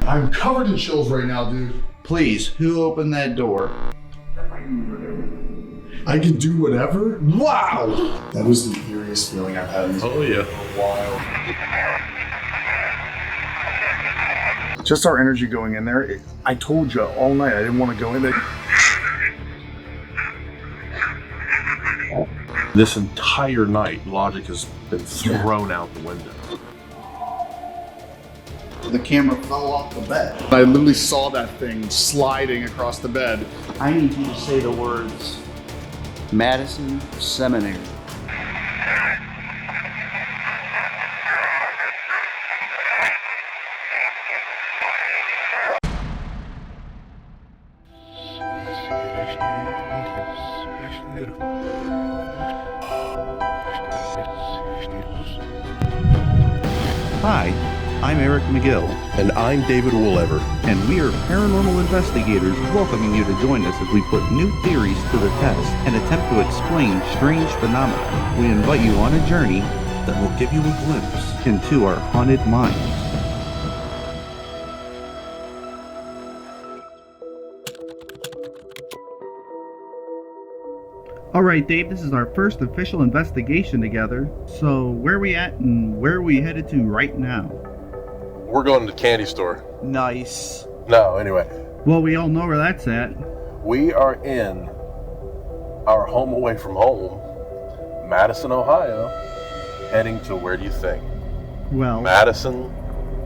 I'm covered in chills right now, dude. Please, who opened that door? I can do whatever? Wow! That was the eeriest feeling I've had in Oh, yeah. a while. Just our energy going in there. I told you all night I didn't want to go in there. This entire night, logic has been thrown out the window. The camera fell off the bed. I literally saw that thing sliding across the bed. I need you to say the words, Madison Seminary. Hi, I'm McGill. And I'm David Woolever. And we are paranormal investigators welcoming you to join us as we put new theories to the test and attempt to explain strange phenomena. We invite you on a journey That will give you a glimpse into our haunted minds. Alright Dave, this is our first official investigation together. So where are we at and where are we headed to right now? We're going to the candy store. Nice. No, anyway. Well, we all know where that's at. We are in our home away from home, Madison, Ohio, heading to where do you think? Well, Madison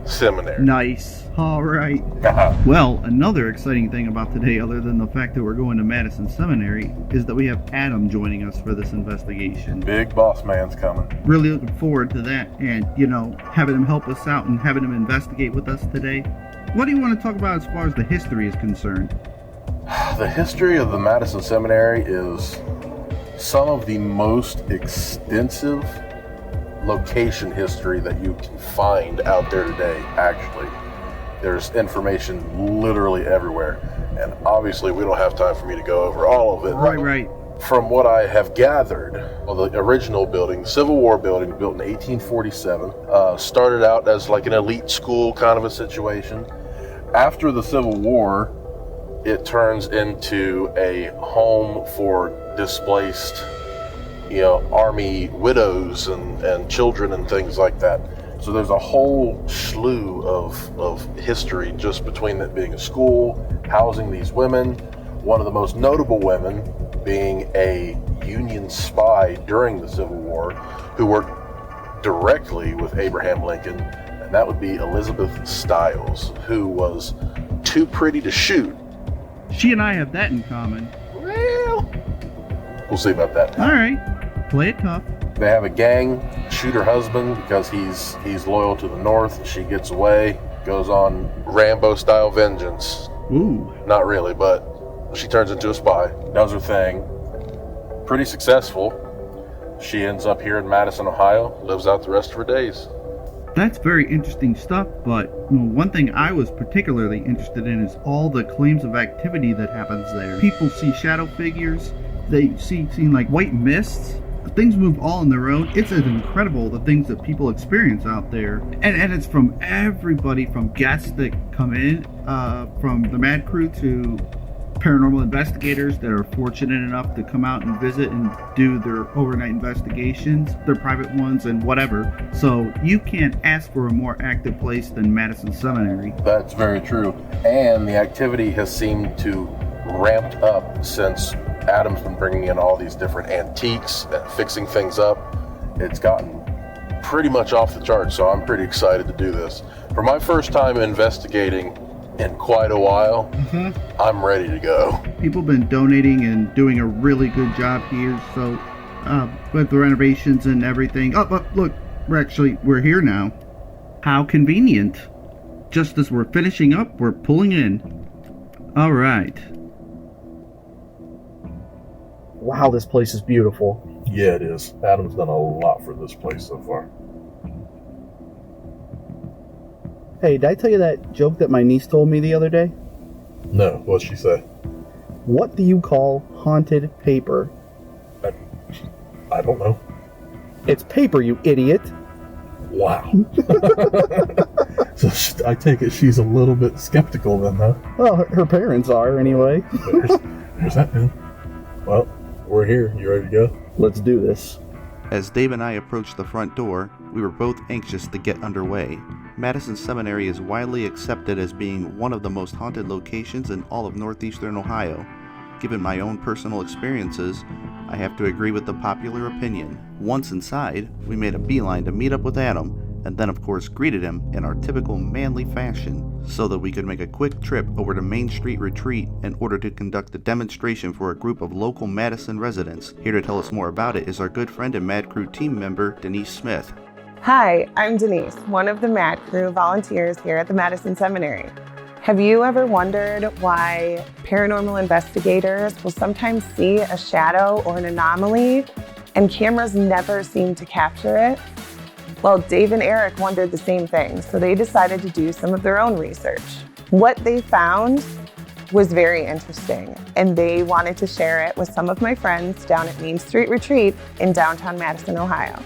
Seminary. nice. Alright. Well, another exciting thing about today, other than the fact that we're going to Madison Seminary, is that we have Adam joining us for this investigation. Big boss man's coming. Really looking forward to that and, having him help us out and having him investigate with us today. What do you want to talk about as far as the history is concerned? The history of the Madison Seminary is some of the most extensive location history that you can find out there today, actually. There's information literally everywhere. And obviously we don't have time for me to go over all of it. Right. From what I have gathered, the original building, Civil War building, built in 1847, started out as like an elite school kind of a situation. After the Civil War, it turns into a home for displaced, Army widows and children and things like that. So there's a whole slew of history just between it being a school, housing these women. One of the most notable women being a Union spy during the Civil War who worked directly with Abraham Lincoln, and that would be Elizabeth Stiles, who was too pretty to shoot. She and I have that in common. Well, we'll see about that. All right, play it tough. They have a gang, shoot her husband because he's loyal to the North. She gets away, goes on Rambo-style vengeance. Ooh. Not really, but she turns into a spy, does her thing. Pretty successful. She ends up here in Madison, Ohio, lives out the rest of her days. That's very interesting stuff, but one thing I was particularly interested in is all the claims of activity that happens there. People see shadow figures, they see like white mists. Things move all on their own. It's incredible the things that people experience out there. And it's from everybody, from guests that come in, from the Mad Crew to paranormal investigators that are fortunate enough to come out and visit and do their overnight investigations, their private ones and whatever. So you can't ask for a more active place than Madison Seminary. That's very true. And the activity has seemed to ramped up since Adam's been bringing in all these different antiques and fixing things up. It's gotten pretty much off the charts, so I'm pretty excited to do this. For my first time investigating in quite a while, I'm ready to go. People have been donating and doing a really good job here, so with the renovations and everything. Oh, but look, we're here now. How convenient. Just as we're finishing up, we're pulling in. All right. Wow, this place is beautiful. Yeah, it is. Adam's done a lot for this place so far. Hey, did I tell you that joke that my niece told me the other day? No, what'd she say? What do you call haunted paper? I don't know. It's paper, you idiot. Wow. So I take it she's a little bit skeptical then, huh? Well, her parents are anyway. There's that man. Well, we're here. You ready to go? Let's do this. As Dave and I approached the front door, we were both anxious to get underway. Madison Seminary is widely accepted as being one of the most haunted locations in all of northeastern Ohio. Given my own personal experiences, I have to agree with the popular opinion. Once inside, we made a beeline to meet up with Adam, and then of course greeted him in our typical manly fashion, so that we could make a quick trip over to Main Street Retreat in order to conduct a demonstration for a group of local Madison residents. Here to tell us more about it is our good friend and Mad Crew team member, Denise Smith. Hi, I'm Denise, one of the Mad Crew volunteers here at the Madison Seminary. Have you ever wondered why paranormal investigators will sometimes see a shadow or an anomaly and cameras never seem to capture it? Well, Dave and Eric wondered the same thing, so they decided to do some of their own research. What they found was very interesting, and they wanted to share it with some of my friends down at Main Street Retreat in downtown Madison, Ohio.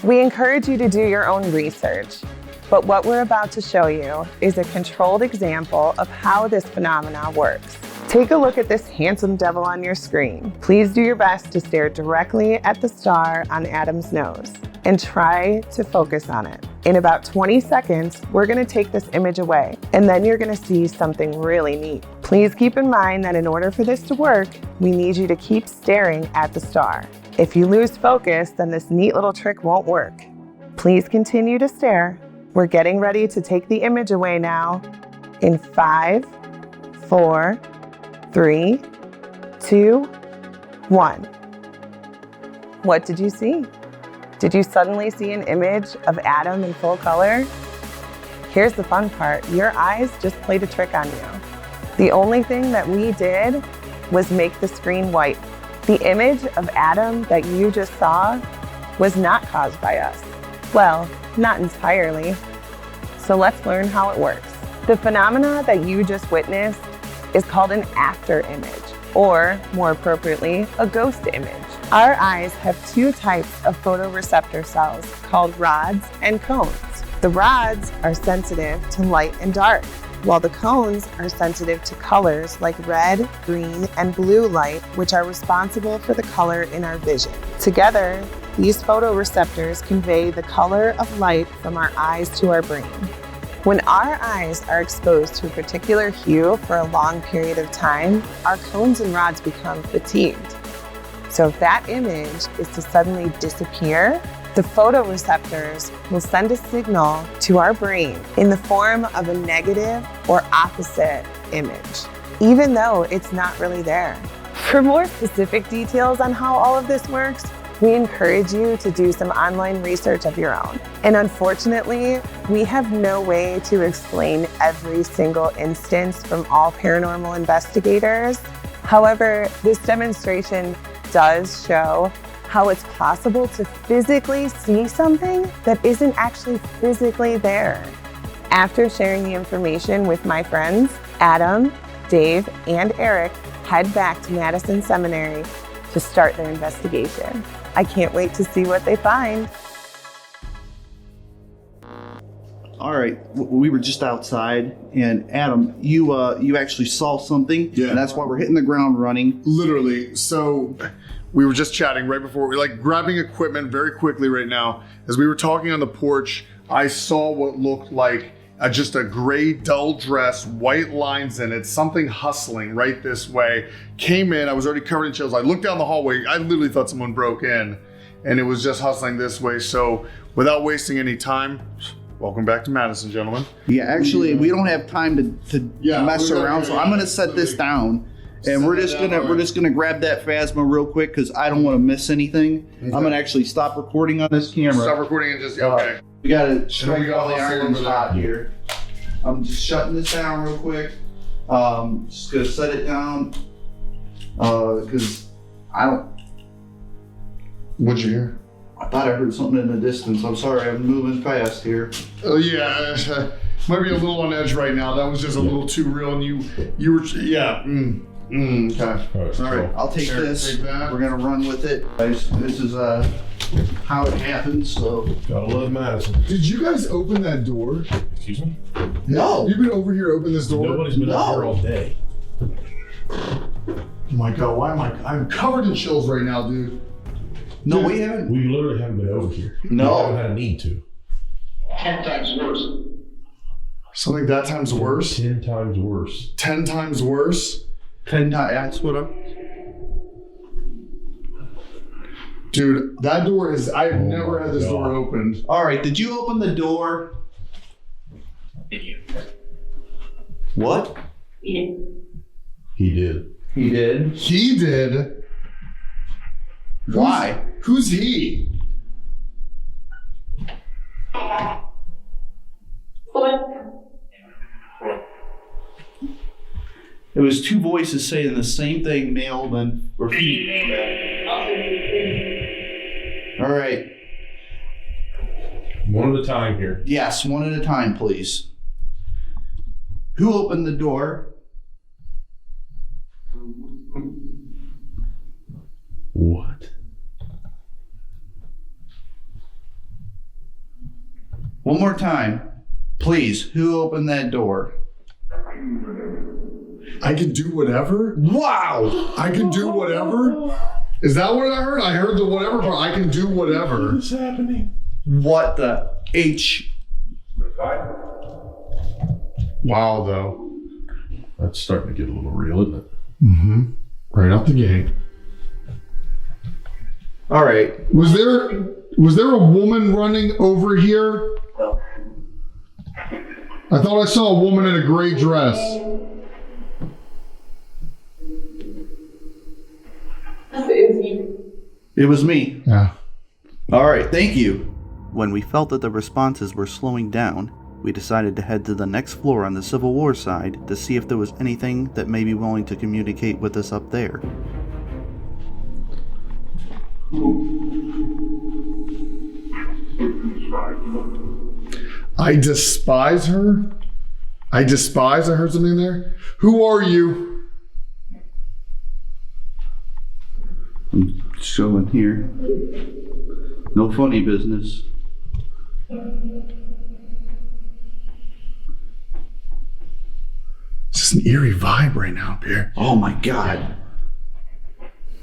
We encourage you to do your own research, but what we're about to show you is a controlled example of how this phenomena works. Take a look at this handsome devil on your screen. Please do your best to stare directly at the star on Adam's nose and try to focus on it. In about 20 seconds, we're gonna take this image away, and then you're gonna see something really neat. Please keep in mind that in order for this to work, we need you to keep staring at the star. If you lose focus, then this neat little trick won't work. Please continue to stare. We're getting ready to take the image away now. In 5, 4, 3, 2, 1. What did you see? Did you suddenly see an image of Adam in full color? Here's the fun part. Your eyes just played a trick on you. The only thing that we did was make the screen white. The image of Adam that you just saw was not caused by us. Well, not entirely. So let's learn how it works. The phenomena that you just witnessed is called an after image, or more appropriately, a ghost image. Our eyes have two types of photoreceptor cells called rods and cones. The rods are sensitive to light and dark, while the cones are sensitive to colors like red, green, and blue light, which are responsible for the color in our vision. Together, these photoreceptors convey the color of light from our eyes to our brain. When our eyes are exposed to a particular hue for a long period of time, our cones and rods become fatigued. So if that image is to suddenly disappear, the photoreceptors will send a signal to our brain in the form of a negative or opposite image, even though it's not really there. For more specific details on how all of this works, we encourage you to do some online research of your own. And unfortunately, we have no way to explain every single instance from all paranormal investigators. However, this demonstration does show how it's possible to physically see something that isn't actually physically there. After sharing the information with my friends, Adam, Dave, and Eric head back to Madison Seminary to start their investigation. I can't wait to see what they find. All right, we were just outside, and Adam, you actually saw something, Yeah. and that's why we're hitting the ground running. Literally. So we were just chatting right before, we're like grabbing equipment very quickly right now. As we were talking on the porch, I saw what looked like just a gray, dull dress, white lines in it, something hustling right this way. Came in, I was already covered in chills. I looked down the hallway, I literally thought someone broke in, and it was just hustling this way. So without wasting any time, welcome back to Madison, gentlemen. Yeah, actually, we don't have time to Yeah, mess we're gonna- around, so I'm gonna set this down, and we're just gonna grab that Phasma real quick because I don't want to miss anything. I'm gonna actually stop recording on this camera. Stop recording and just, okay. We gotta strike got all the hustle irons over there. hot here. I'm just shutting this down real quick. Just gonna set it down because I don't. What'd you hear? I thought I heard something in the distance. I'm sorry, I'm moving fast here. Oh yeah, might be a little on edge right now. That was just a little too real, and you were, yeah. Okay. All right. All right. I'll take Here, this. take that. We're gonna run with it. Guys, this is how it happens, so. Gotta love Madison. Did you guys open that door? Excuse me? No. You've been over here open this door? Nobody's been out here all day. Oh my God, why am I'm covered in chills right now, dude. No, we haven't. We literally haven't been over here. No. We haven't had a need to. 10 times worse. Something that time's worse? 10 times worse. 10 times worse? 10 times, that's what I'm. Dude, that door is, I've never had this God. door opened. All right, did you open the door? What? He did. He did. He did? Why? Who's he? It was two voices saying the same thing, male or female. All right. One at a time here. Yes, one at a time, please. Who opened the door? What? One more time. Please, who opened that door? I can do whatever? Wow! I can do whatever? Is that what I heard? I heard the whatever part. I can do whatever. What's happening? What the H? Wow, though. That's starting to get a little real, isn't it? Mm-hmm. Right out the gate. All right. Was there a woman running over here? No. I thought I saw a woman in a gray dress. It was me. Yeah. All right, thank you. When we felt that the responses were slowing down, we decided to head to the next floor on the Civil War side to see if there was anything that may be willing to communicate with us up there. I despise her? I heard something there? Who are you? I'm showing here. No funny business. It's just an eerie vibe right now up here. Oh my God.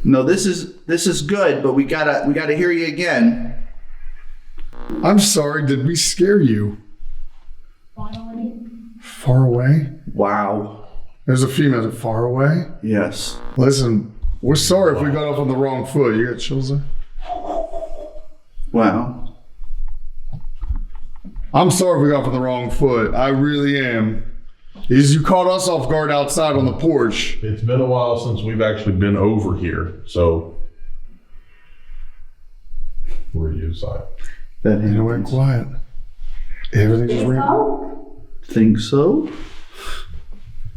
No, this is good, but we gotta hear you again. I'm sorry, did we scare you? Far away? Wow. There's a female far away? Yes. Listen, we're sorry if we got off on the wrong foot. You got chills there? Wow. I'm sorry if we got off on the wrong foot. I really am. You caught us off guard outside on the porch. It's been a while since we've actually been over here, so. Where are you, Si? That You know, went quiet. Everything just ran. Think so?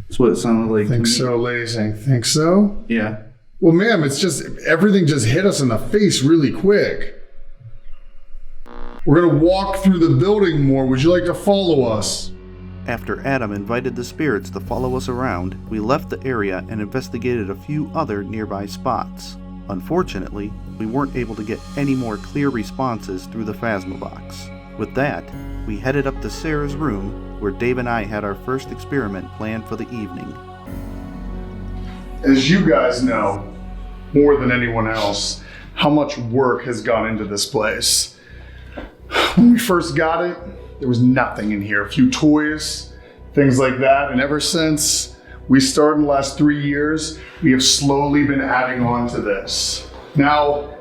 That's what it sounded like. Think to me. so, lady saying, think so? Yeah. Well, ma'am, it's just, everything just hit us in the face really quick. We're gonna walk through the building more. Would you like to follow us? After Adam invited the spirits to follow us around, we left the area and investigated a few other nearby spots. Unfortunately, we weren't able to get any more clear responses through the Phasma box. With that, we headed up to Sarah's room, where Dave and I had our first experiment planned for the evening. As you guys know, more than anyone else, how much work has gone into this place. When we first got it, there was nothing in here. A few toys, things like that. And ever since we started in the last 3 years, we have slowly been adding on to this. Now,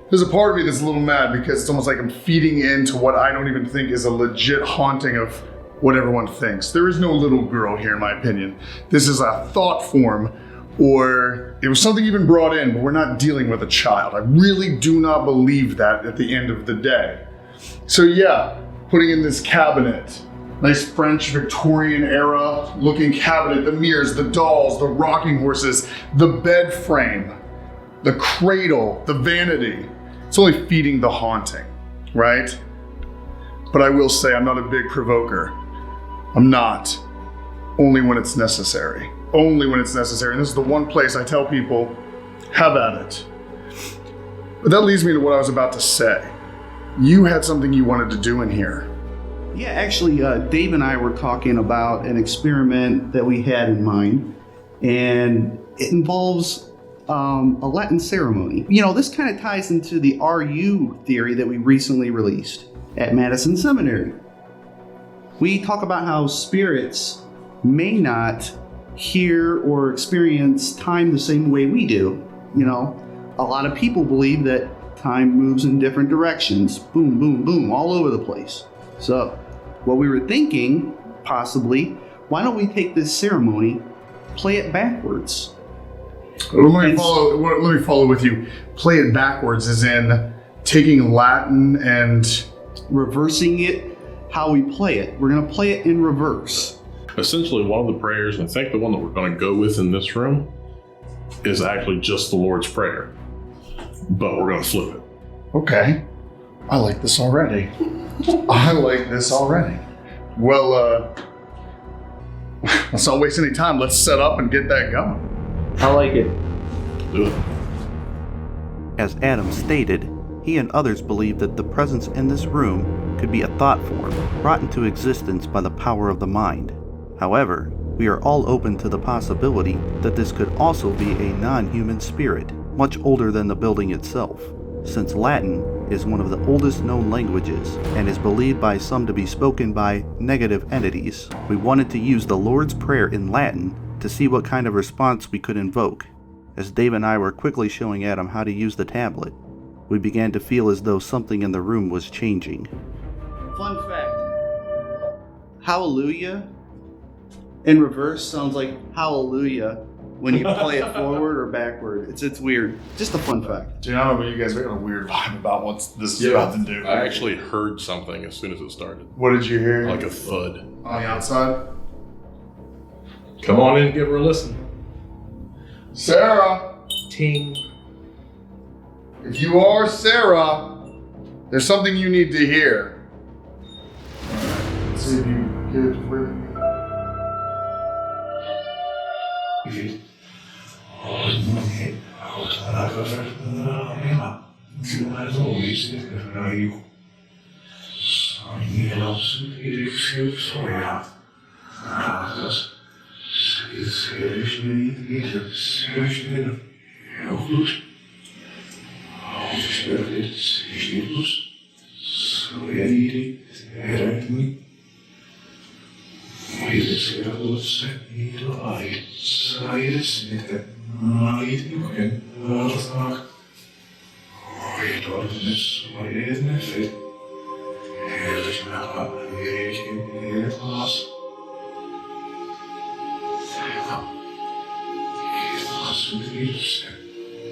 there's a part of me that's a little mad because it's almost like I'm feeding into what I don't even think is a legit haunting of what everyone thinks. There is no little girl here, in my opinion. This is a thought form, or it was something even brought in, but we're not dealing with a child. I really do not believe that at the end of the day. So yeah, putting in this cabinet, nice French Victorian era looking cabinet, the mirrors, the dolls, the rocking horses, the bed frame, the cradle, the vanity. It's only feeding the haunting, right? But I will say I'm not a big provoker. I'm not. Only when it's necessary. Only when it's necessary. And this is the one place I tell people, have at it. But that leads me to what I was about to say. You had something you wanted to do in here. Yeah, actually, Dave and I were talking about an experiment that we had in mind, and it involves a Latin ceremony. You know, this kind of ties into the RU theory that we recently released at Madison Seminary. We talk about how spirits may not hear or experience time the same way we do. You know, a lot of people believe that time moves in different directions. Boom, boom, boom, all over the place. So, what we were thinking, possibly, why don't we take this ceremony, play it backwards? Let me follow with you. Play it backwards as in taking Latin and reversing it how we play it. We're going to play it in reverse. Essentially, one of the prayers, and I think the one that we're going to go with in this room, is actually just the Lord's Prayer. But we're going to flip it. Okay. I like this already. Well, let's not waste any time. Let's set up and get that going. I like it. Do it. As Adam stated, he and others believe that the presence in this room could be a thought form brought into existence by the power of the mind. However, we are all open to the possibility that this could also be a non-human spirit, much older than the building itself, since Latin is one of the oldest known languages and is believed by some to be spoken by negative entities. We wanted to use the Lord's Prayer in Latin to see what kind of response we could invoke. As Dave and I were quickly showing Adam how to use the tablet, we began to feel as though something in the room was changing. Fun fact: Hallelujah in reverse sounds like Hallelujah when you play it forward or backward. It's weird. Just a fun fact. Dude, I don't know about you guys, we got a weird vibe about what this is about to do. I actually heard something as soon as it started. What did you hear? Like a thud. On the outside? Come on in and give her a listen. Sarah! Ting. If you are Sarah, there's something you need to hear. Alright, let's see if you get it with me.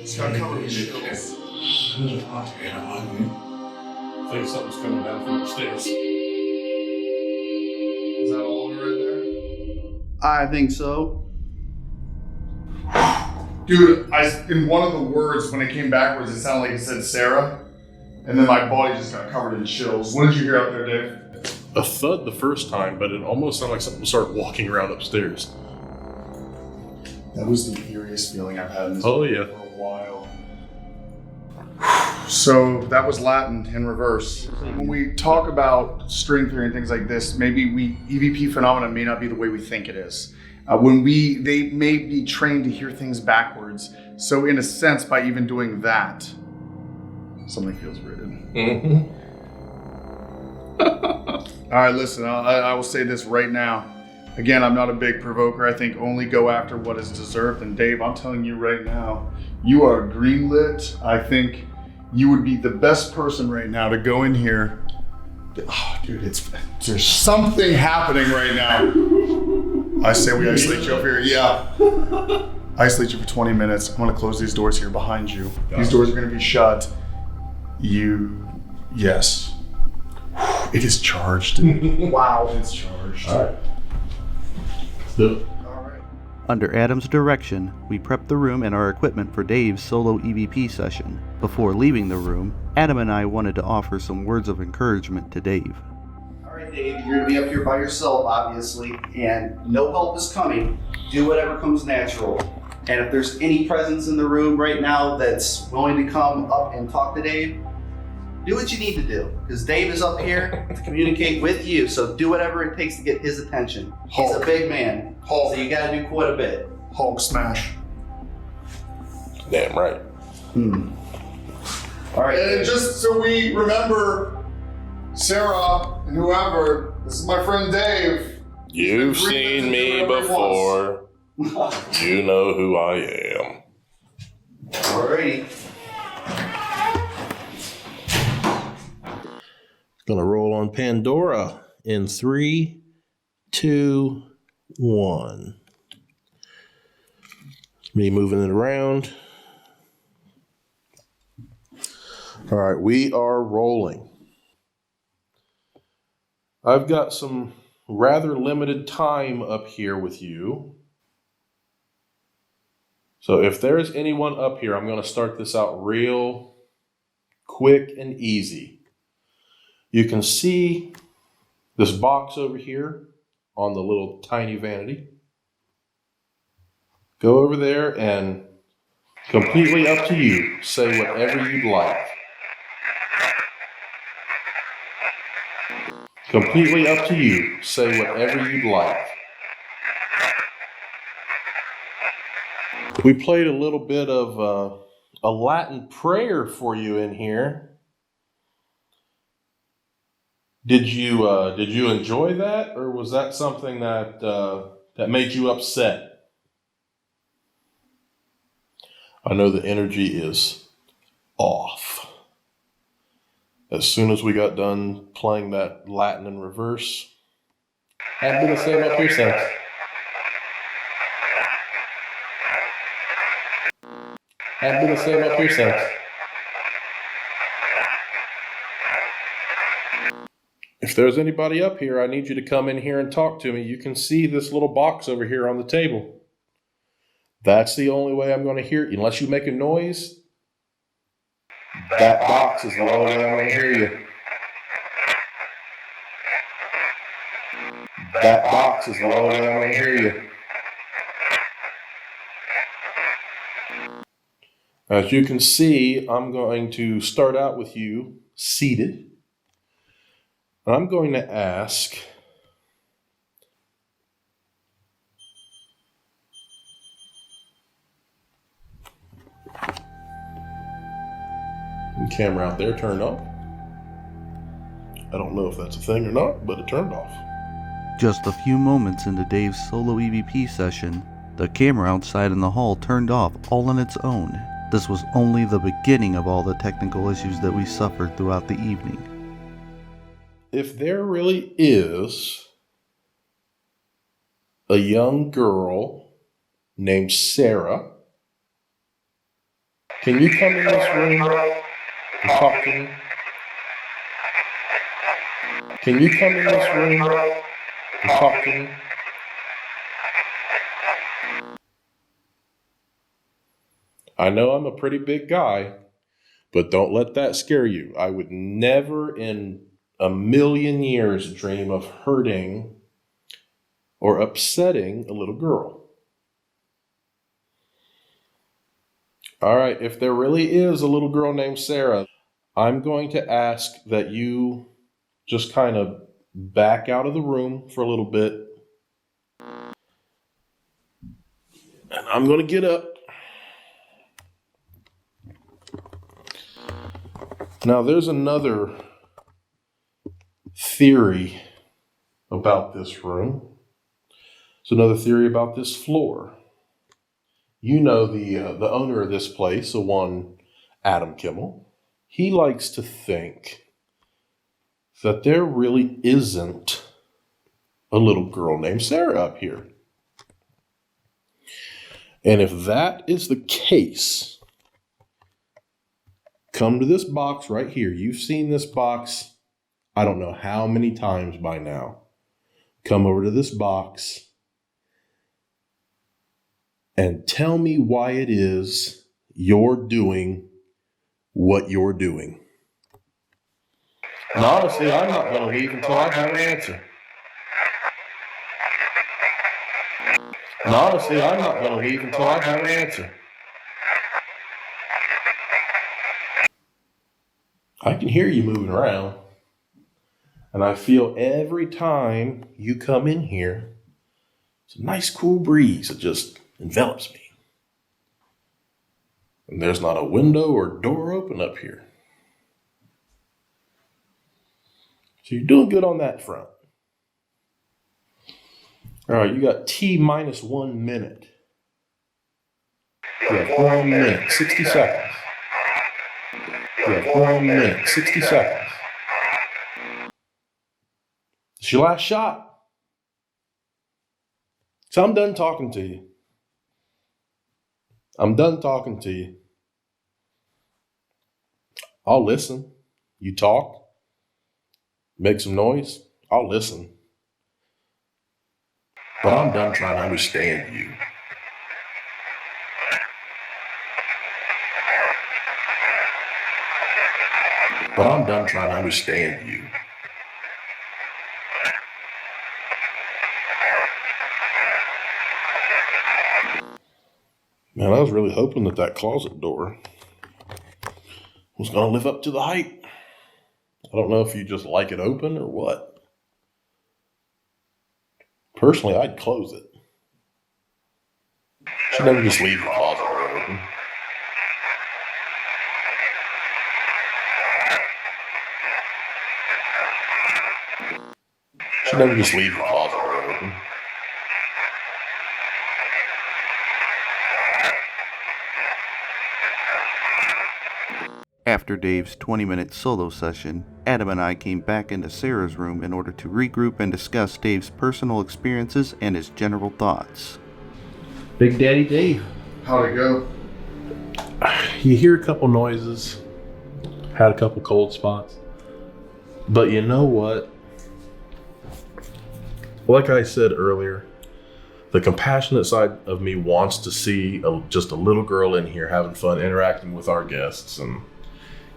It's got covered in chills. I think something's coming down from the stairs. Is that all of it right there? I think so. Dude, in one of the words, when it came backwards, it sounded like it said Sarah, and then my body just got covered in chills. What did you hear out there, Dave? A thud the first time, but it almost sounded like something started walking around upstairs. That was the eeriest feeling I've had in this Oh, movie yeah. for a while. So that was Latin in reverse. When we talk about string theory and things like this, maybe EVP phenomena may not be the way we think it is. They may be trained to hear things backwards. So in a sense, by even doing that, something feels written. Mm-hmm. All right, listen, I will say this right now. Again, I'm not a big provoker. I think only go after what is deserved. And Dave, I'm telling you right now, you are greenlit. I think you would be the best person right now to go in here. Oh, dude, there's something happening right now. I say we isolate you up here. Yeah. Isolate you for 20 minutes. I'm gonna close these doors here behind you. These doors are gonna be shut. Yes. It is charged. Wow. It's charged. All right. Do it. Under Adam's direction, we prepped the room and our equipment for Dave's solo EVP session. Before leaving the room, Adam and I wanted to offer some words of encouragement to Dave. Alright Dave, you're going to be up here by yourself, obviously, and no help is coming. Do whatever comes natural. And if there's any presence in the room right now that's willing to come up and talk to Dave, do what you need to do, because Dave is up here to communicate with you. So do whatever it takes to get his attention. He's a big man, so you got to do quite a bit. Hulk smash. Damn right. All right. And just so we remember, Sarah and whoever, this is my friend Dave. You've seen me before. You know who I am. Alrighty. Gonna roll on Pandora in 3, 2, 1. Me moving it around. All right, we are rolling. I've got some rather limited time up here with you. So if there's anyone up here, I'm going to start this out real quick and easy. You can see this box over here on the little tiny vanity. Go over there and completely up to you. Say whatever you'd like. Completely up to you. Say whatever you'd like. We played a little bit of a Latin prayer for you in here. Did you enjoy that, or was that something that that made you upset? I know the energy is off. As soon as we got done playing that Latin in reverse, I'd be the same up here since. I'd be the same up here since. If there's anybody up here, I need you to come in here and talk to me. You can see this little box over here on the table. That's the only way I'm going to hear it. Unless you make a noise, that box is the only way I'm going to hear you. That box is the only way I'm going to hear you. As you can see, I'm going to start out with you seated. And I'm going to ask the camera out there turned off. I don't know if that's a thing or not, but it turned off. Just a few moments into Dave's solo EVP session, the camera outside in the hall turned off all on its own. This was only the beginning of all the technical issues that we suffered throughout the evening. If there really is a young girl named Sarah, can you come in this room and talk to me? Can you come in this room and talk to me? I know I'm a pretty big guy, but don't let that scare you. I would never in a million years dream of hurting or upsetting a little girl. All right, if there really is a little girl named Sarah, I'm going to ask that you just kind of back out of the room for a little bit. And I'm going to get up. Now, there's another theory about this room. It's another theory about this floor. You know the owner of this place, the one Adam Kimmell. He likes to think that there really isn't a little girl named Sarah up here. And if that is the case, come to this box right here. You've seen this box, I don't know how many times by now. Come over to this box and tell me why it is you're doing what you're doing. And honestly, I'm not going to leave until I have an answer. And honestly, I'm not going to leave until I have an answer. I can hear you moving around. And I feel every time you come in here, it's a nice cool breeze that just envelops me. And there's not a window or door open up here. So you're doing good on that front. All right, you got T minus 1 minute. You have 1 minute, 60 seconds. You have 1 minute, 60 seconds. It's your last shot. So I'm done talking to you. I'm done talking to you. I'll listen. You talk. Make some noise. I'll listen. But I'm done trying to understand you. But I'm done trying to understand you. Man, I was really hoping that that closet door was going to live up to the hype. I don't know if you just like it open or what. Personally, I'd close it. Should never just leave the closet door open. Should never just leave the closet door open. After Dave's 20-minute solo session, Adam and I came back into Sarah's room in order to regroup and discuss Dave's personal experiences and his general thoughts. Big Daddy Dave. How'd it go? You hear a couple noises, had a couple cold spots, but you know what? Like I said earlier, the compassionate side of me wants to see just a little girl in here having fun, interacting with our guests and,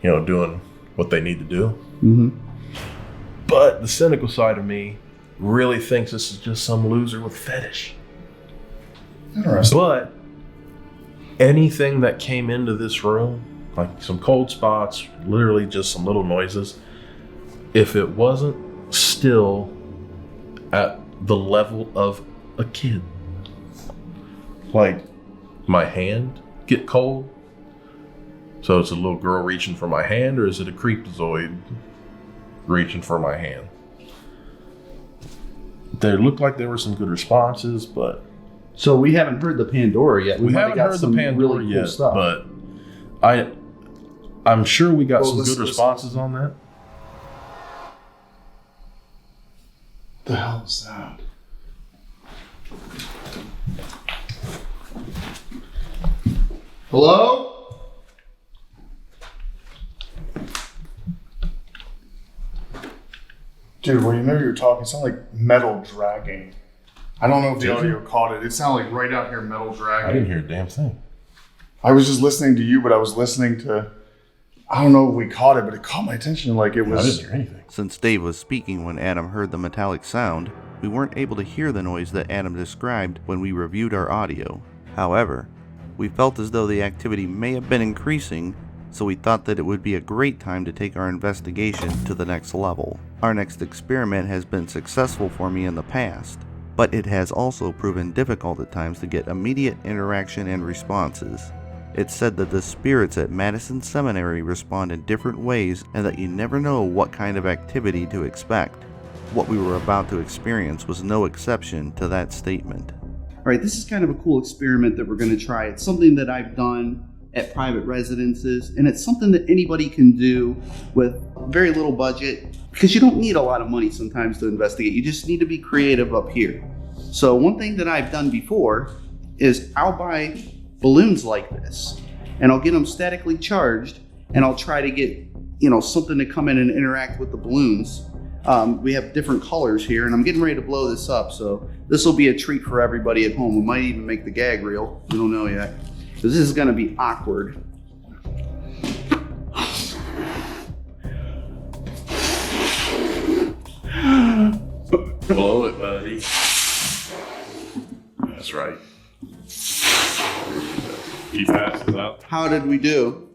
you know, doing what they need to do. Mm-hmm. But the cynical side of me really thinks this is just some loser with fetish. Interesting. But anything that came into this room, like some cold spots, literally just some little noises, if it wasn't still at the level of a kid, like my hand get cold, so it's a little girl reaching for my hand, or is it a creepazoid reaching for my hand? There looked like there were some good responses, but So we haven't heard the Pandora yet. we might have haven't got heard some the Pandora really cool yet. stuff. But I'm sure we got some listen, good responses on that. The hell is that? Hello? Dude, when you know you were talking, it sounded like metal dragging. I don't know if the Did audio caught it. It sounded like right out here metal dragging. I didn't hear a damn thing. I was just listening to you, but I was listening to, I don't know if we caught it, but it caught my attention like it I was. didn't hear anything. Since Dave was speaking when Adam heard the metallic sound, we weren't able to hear the noise that Adam described when we reviewed our audio. However, we felt as though the activity may have been increasing, so we thought that it would be a great time to take our investigation to the next level. Our next experiment has been successful for me in the past, but it has also proven difficult at times to get immediate interaction and responses. It's said that the spirits at Madison Seminary respond in different ways and that you never know what kind of activity to expect. What we were about to experience was no exception to that statement. All right, this is kind of a cool experiment that we're going to try. It's something that I've done at private residences, and it's something that anybody can do with very little budget, because you don't need a lot of money sometimes to investigate. You just need to be creative up here. So one thing that I've done before is I'll buy balloons like this, and I'll get them statically charged, and I'll try to get, something to come in and interact with the balloons. We have different colors here, and I'm getting ready to blow this up, so this will be a treat for everybody at home. We might even make the gag reel. We don't know yet. So this is going to be awkward. Blow it, buddy. That's That's right. He passes out. How did we do?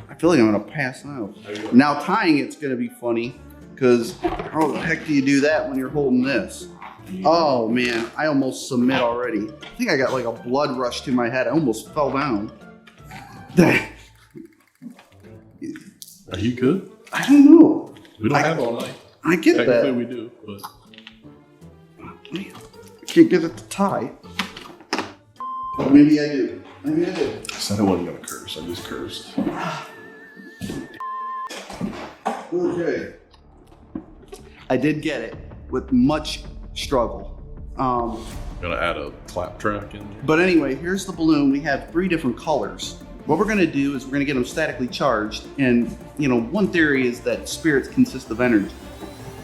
I feel like I'm gonna pass out. Now tying it's gonna be funny, because how the heck do you do that when you're holding this? Oh man, I almost submit already. I think I got like a blood rush to my head. I almost fell down. Are you good? I don't know. We don't have all night. I get Technically that. we do, but I can't get it to tie. But maybe I do. Maybe I do. I said I wasn't gonna curse. I just cursed. Okay. I did get it with much struggle. Gonna add a clap track in there. But anyway, here's the balloon. We have 3 different colors. What we're gonna do is we're gonna get them statically charged. And you know, one theory is that spirits consist of energy.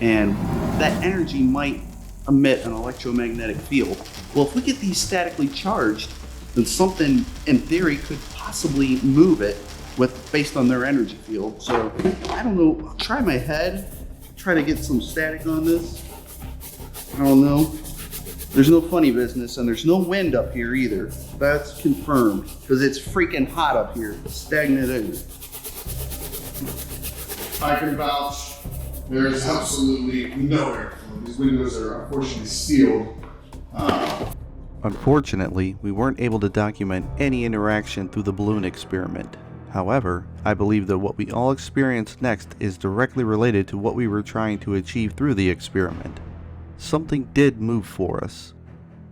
And that energy might emit an electromagnetic field. Well, if we get these statically charged, then something in theory could possibly move it based on their energy field. So I don't know, I'll try my head, try to get some static on this. I don't know. There's no funny business, and there's no wind up here either. That's confirmed, because it's freaking hot up here. Stagnant air. I can vouch. There's absolutely no airflow. These windows are unfortunately sealed. Unfortunately, we weren't able to document any interaction through the balloon experiment. However, I believe that what we all experienced next is directly related to what we were trying to achieve through the experiment. Something did move for us,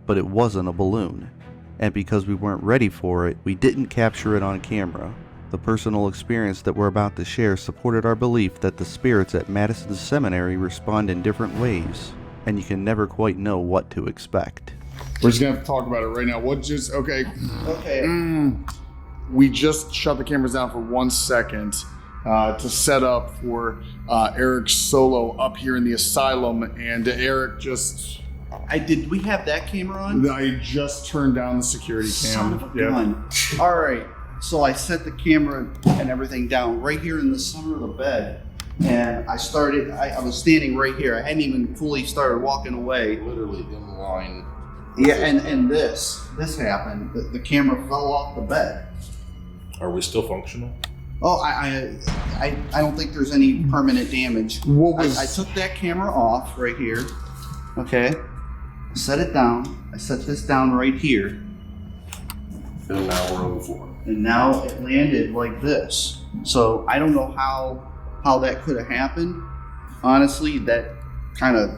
but it wasn't a balloon. And because we weren't ready for it, we didn't capture it on camera. The personal experience that we're about to share supported our belief that the spirits at Madison Seminary respond in different ways, and you can never quite know what to expect. We're just gonna have to talk about it right now. Okay. We just shut the cameras down for 1 second to set up for Eric's solo up here in the asylum, and Eric just... We have that camera on? I just turned down the security cam. Son of a gun. All right, so I set the camera and everything down right here in the center of the bed. And I was standing right here. I hadn't even fully started walking away. Literally in line. Yeah, and this happened. The camera fell off the bed. Are we still functional? Oh, I don't think there's any permanent damage. I took that camera off right here. Okay. Set it down. I set this down right here. And now we're on the floor. And now it landed like this. So I don't know how that could have happened. Honestly, that kind of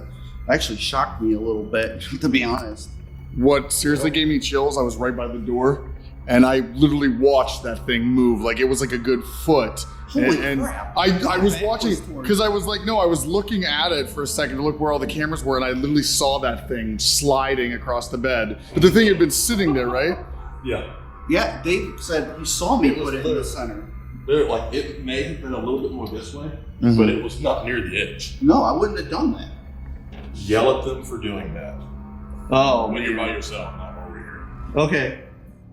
actually shocked me a little bit, to be honest. What seriously gave me chills, I was right by the door, and I literally watched that thing move. Like, it was like a good foot. Holy and crap. I was watching, because I was like, no, I was looking at it for a second to look where all the cameras were, and I literally saw that thing sliding across the bed. But the thing had been sitting there, right? Yeah. Yeah, Dave said he saw me put it in the center. Like, it may have been a little bit more this way, but it was not near the edge. No, I wouldn't have done that. Yell at them for doing that. Oh, When you're by yourself, not over here. okay.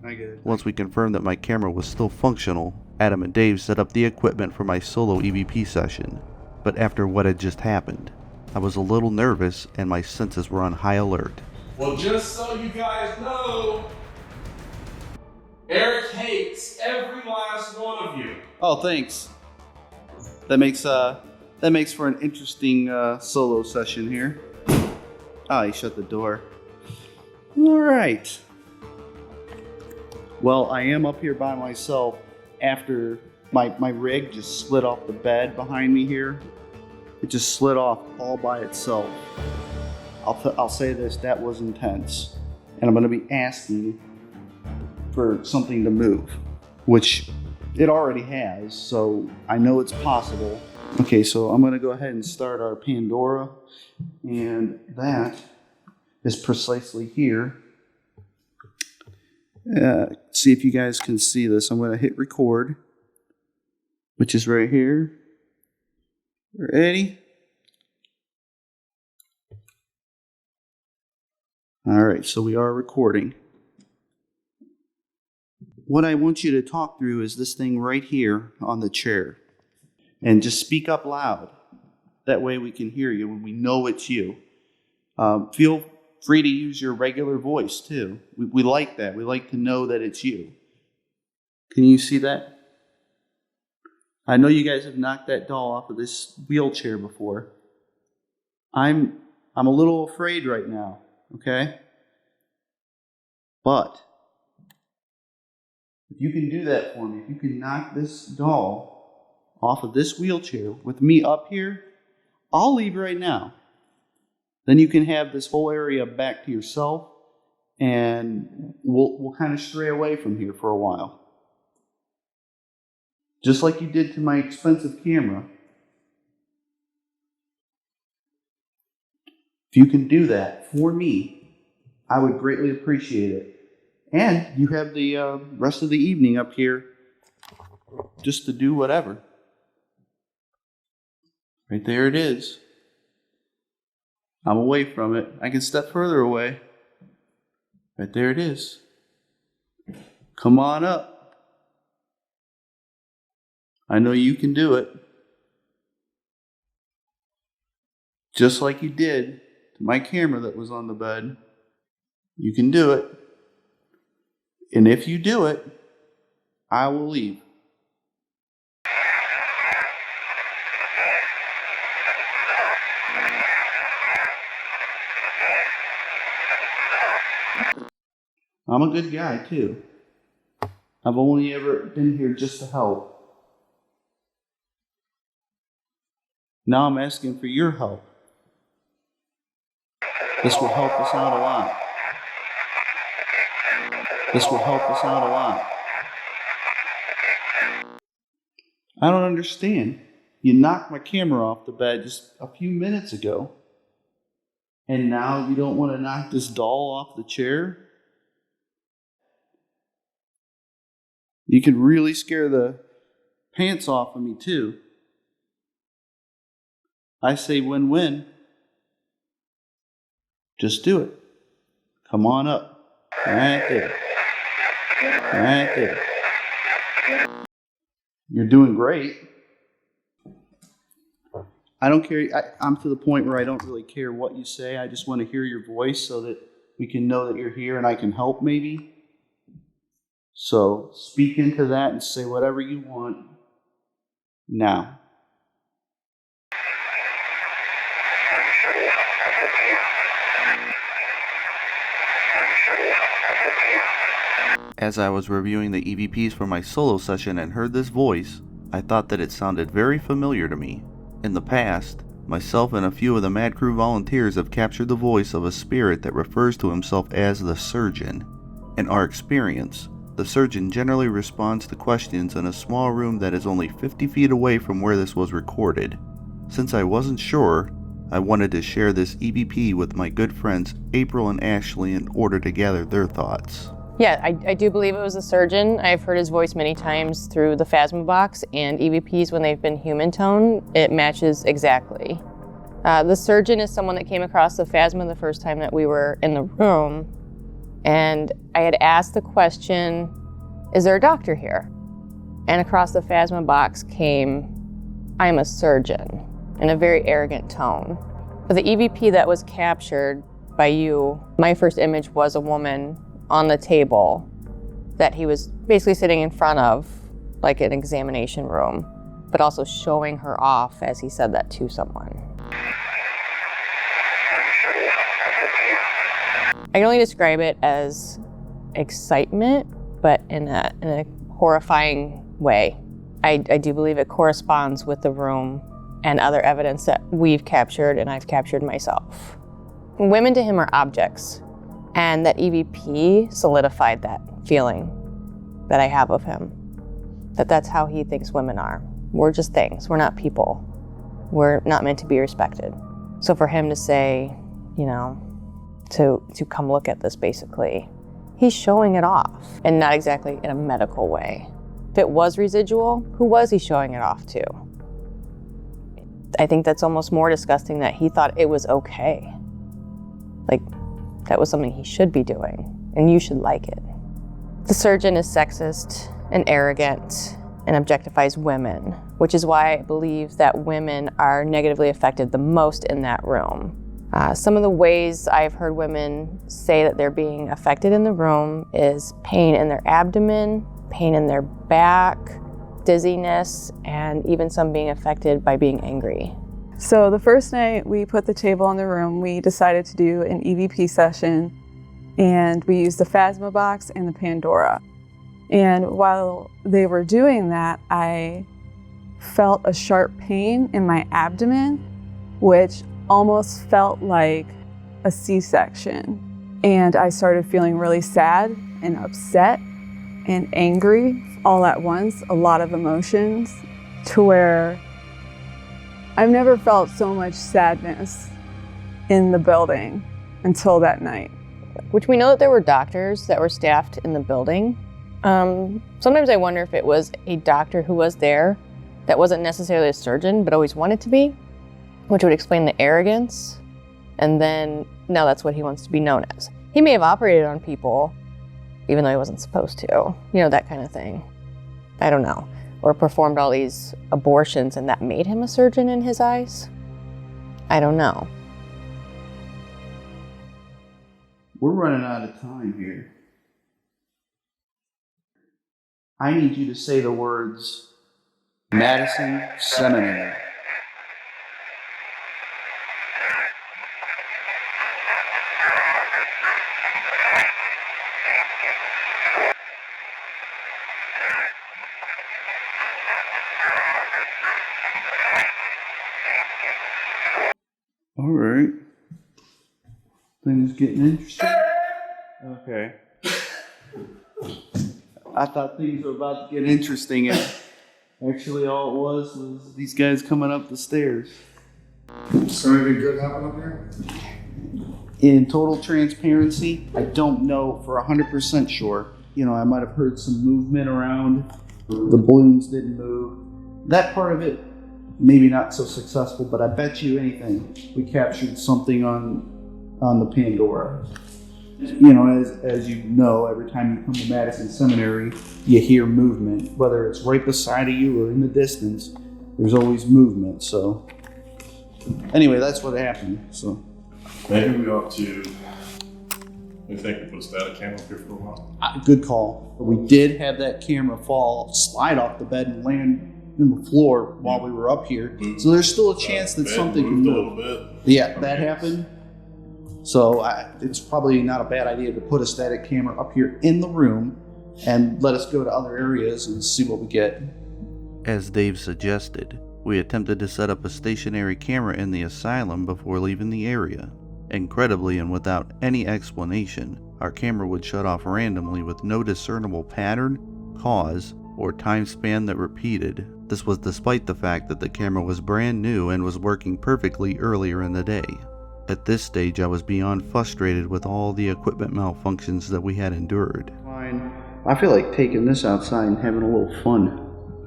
I get it. Once we confirmed that my camera was still functional, Adam and Dave set up the equipment for my solo EVP session. But after what had just happened, I was a little nervous and my senses were on high alert. Well, just so you guys know, Eric hates every last one of you. Oh, thanks. That makes for an interesting solo session here. Ah, he shut the door. All right. Well, I am up here by myself after my rig just slid off the bed behind me here. It just slid off all by itself. I'll say this, that was intense. And I'm going to be asking for something to move, which it already has, so I know it's possible. Okay, so I'm going to go ahead and start our Pandora, and that is precisely here. See if you guys can see this. I'm going to hit record, which is right here. Ready? All right, so we are recording. What I want you to talk through is this thing right here on the chair. And just speak up loud. That way we can hear you when we know it's you. Feel free to use your regular voice too. We like that. We like to know that it's you. Can you see that? I know you guys have knocked that doll off of this wheelchair before. I'm a little afraid right now, okay? But if you can do that for me, if you can knock this doll off of this wheelchair with me up here, I'll leave right now. Then you can have this whole area back to yourself, and we'll kind of stray away from here for a while. Just like you did to my expensive camera. If you can do that for me, I would greatly appreciate it. And you have the rest of the evening up here just to do whatever. Right there it is. I'm away from it. I can step further away. Right there it is. Come on up. I know you can do it. Just like you did to my camera that was on the bed. You can do it. And if you do it, I will leave. I'm a good guy, too. I've only ever been here just to help. Now I'm asking for your help. This will help us out a lot. This will help us out a lot. I don't understand. You knocked my camera off the bed just a few minutes ago. And now you don't want to knock this doll off the chair? You could really scare the pants off of me, too. I say win-win. Just do it. Come on up. Right there. Right there. You're doing great. I don't care. I'm to the point where I don't really care what you say. I just want to hear your voice so that we can know that you're here and I can help maybe. So speak into that and say whatever you want now. As I was reviewing the EVPs for my solo session and heard this voice, I thought that it sounded very familiar to me. In the past, myself and a few of the Mad Crew volunteers have captured the voice of a spirit that refers to himself as the Surgeon. In our experience, the Surgeon generally responds to questions in a small room that is only 50 feet away from where this was recorded. Since I wasn't sure, I wanted to share this EVP with my good friends April and Ashley in order to gather their thoughts. Yeah, I do believe it was the Surgeon. I've heard his voice many times through the Phasma box, and EVPs, when they've been human tone, it matches exactly. The Surgeon is someone that came across the Phasma the first time that we were in the room, and I had asked the question, is there a doctor here? And across the Phasma box came, I'm a surgeon, in a very arrogant tone. For the EVP that was captured by you, my first image was a woman on the table that he was basically sitting in front of, like an examination room, but also showing her off as he said that to someone. I can only describe it as excitement, but in a horrifying way. I do believe it corresponds with the room and other evidence that we've captured and I've captured myself. Women to him are objects. And that EVP solidified that feeling that I have of him. That's how he thinks women are. We're just things. We're not people. We're not meant to be respected. So for him to say, you know, to come look at this basically, he's showing it off, and not exactly in a medical way. If it was residual, who was he showing it off to? I think that's almost more disgusting that he thought it was okay. Like, that was something he should be doing, and you should like it. The Surgeon is sexist and arrogant and objectifies women, which is why I believe that women are negatively affected the most in that room. Some of the ways I've heard women say that they're being affected in the room is pain in their abdomen, pain in their back, dizziness, and even some being affected by being angry. So the first night we put the table in the room, we decided to do an EVP session, and we used the Phasma box and the Pandora. And while they were doing that, I felt a sharp pain in my abdomen, which almost felt like a C-section. And I started feeling really sad and upset and angry all at once, a lot of emotions, to where I've never felt so much sadness in the building until that night. Which we know that there were doctors that were staffed in the building. Sometimes I wonder if it was a doctor who was there that wasn't necessarily a surgeon, but always wanted to be, which would explain the arrogance. And then now that's what he wants to be known as. He may have operated on people, even though he wasn't supposed to, you know, that kind of thing. I don't know. Or performed all these abortions and that made him a surgeon in his eyes. I don't know. We're running out of time here. I need you to say the words, Madison Seminary. All right. Things getting interesting. Okay. I thought things were about to get interesting, and actually all it was these guys coming up the stairs. So anything good happen up here? In total transparency, I don't know for 100% sure. You know, I might have heard some movement around. The balloons didn't move. That part of it, maybe not so successful, but I bet you anything we captured something on the Pandora. You know, as you know, every time you come to Madison Seminary, you hear movement. Whether it's right beside of you or in the distance, there's always movement. So anyway, that's what happened. So Maybe we ought to, we think we put a static cam up here for a while. Good call. But we did have that camera slide off the bed and land in the floor while we were up here. So there's still a chance that something can move. A little bit. Yeah, that happened. So it's probably not a bad idea to put a static camera up here in the room and let us go to other areas and see what we get. As Dave suggested, we attempted to set up a stationary camera in the asylum before leaving the area. Incredibly, and without any explanation, our camera would shut off randomly with no discernible pattern, cause, or time span that repeated. This was despite the fact that the camera was brand new and was working perfectly earlier in the day. At this stage, I was beyond frustrated with all the equipment malfunctions that we had endured. Fine. I feel like taking this outside and having a little fun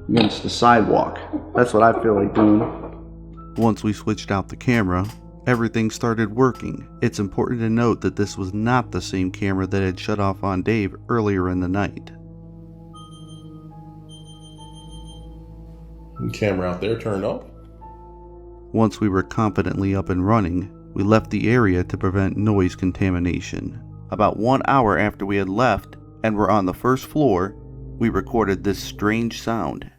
against the sidewalk. That's what I feel like doing. Once we switched out the camera, everything started working. It's important to note that this was not the same camera that had shut off on Dave earlier in the night. The camera out there turned off. Once we were competently up and running, we left the area to prevent noise contamination. About 1 hour after we had left and were on the first floor, we recorded this strange sound.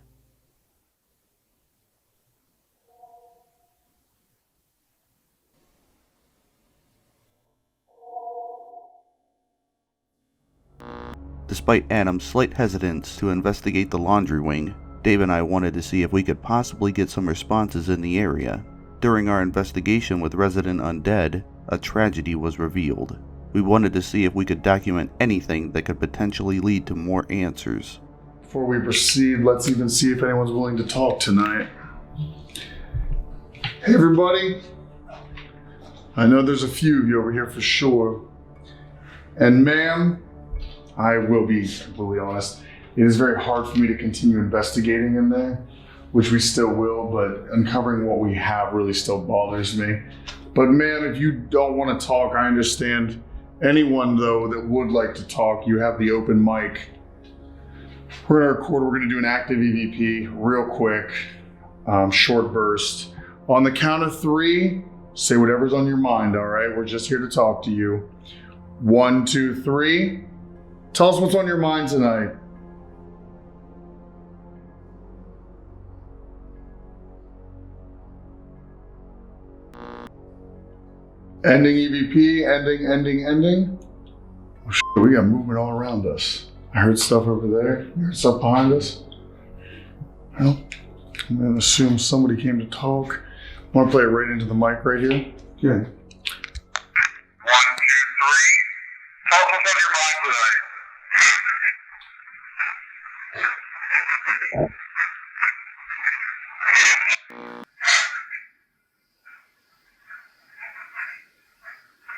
Despite Adam's slight hesitance to investigate the laundry wing, Dave and I wanted to see if we could possibly get some responses in the area. During our investigation with Resident Undead, a tragedy was revealed. We wanted to see if we could document anything that could potentially lead to more answers. Before we proceed, let's even see if anyone's willing to talk tonight. Hey everybody. I know there's a few of you over here for sure. And ma'am, I will be completely honest, it is very hard for me to continue investigating in there, which we still will, but uncovering what we have really still bothers me. But ma'am, if you don't want to talk, I understand. Anyone though that would like to talk, you have the open mic. We're gonna record, we're gonna do an active EVP real quick, short burst. On the count of 3, Say whatever's on your mind, all right? We're just here to talk to you. 1, 2, 3. Tell us what's on your mind tonight. Ending EVP, ending. Oh, shit, we got movement all around us. I heard stuff over there. You heard stuff behind us? Well, I'm gonna assume somebody came to talk. I want to play it right into the mic right here. Good. 1, 2, 3. Tell us what's on your mind tonight.